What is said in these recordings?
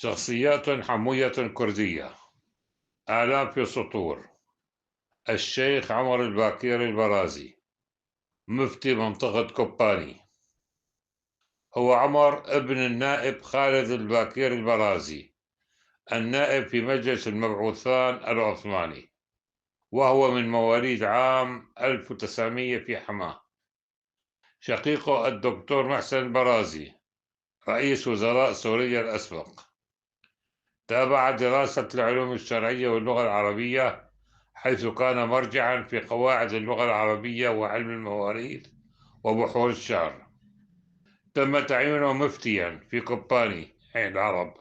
شخصيات حموية كردية. آلاف في السطور. الشيخ عمر الباكير البرازي، مفتي منطقة كوباني. هو عمر ابن النائب خالد الباكير البرازي، النائب في مجلس المبعوثان العثماني، وهو من مواليد عام 1900 في حماة. شقيقه الدكتور محسن البرازي، رئيس وزراء سوريا الأسبق. تابع دراسة العلوم الشرعية واللغة العربية، حيث كان مرجعا في قواعد اللغة العربية وعلم المواريث وبحور الشعر. تم تعيينه مفتيا في كوباني عين العرب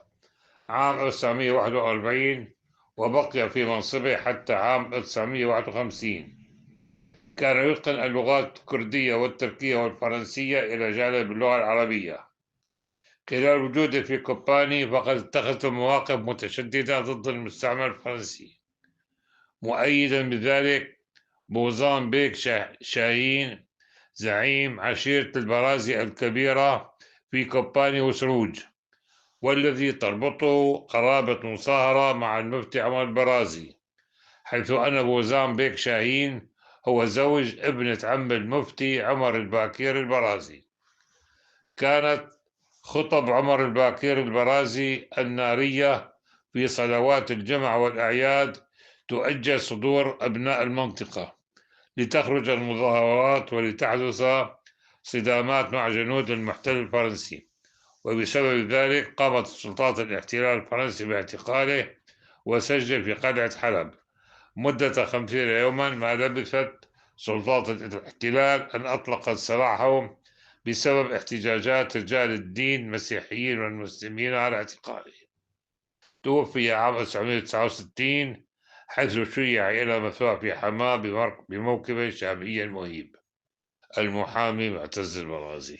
عام 1941، وبقي في منصبه حتى عام 1951. كان يتقن اللغات الكردية والتركية والفرنسية إلى جانب اللغة العربية. خلال وجوده في كوباني فقد اتخذ مواقف متشددة ضد المستعمر الفرنسي، مؤيدا بذلك بوزان بيك شاهين، زعيم عشيرة البرازي الكبيرة في كوباني وسروج، والذي تربطه قرابة مصاهرة مع المفتي عمر البرازي، حيث أن بوزان بيك شاهين هو زوج ابنة عم المفتي عمر الباكير البرازي. كانت خطب عمر الباكير البرازي النارية في صلوات الجمع والأعياد تؤجل صدور أبناء المنطقة لتخرج المظاهرات ولتحدث صدامات مع جنود المحتل الفرنسي، وبسبب ذلك قامت سلطات الاحتلال الفرنسي باعتقاله وسجنه في قلعة حلب مدة 50 يوما، ما لبثت سلطات الاحتلال أن أطلقت سراحهم بسبب احتجاجات رجال الدين المسيحيين والمسلمين على اعتقاله. توفي عام 1969، حيث شيع إلى مثواه في حماة بموكب شعبي مهيب. المحامي معتز البرازي.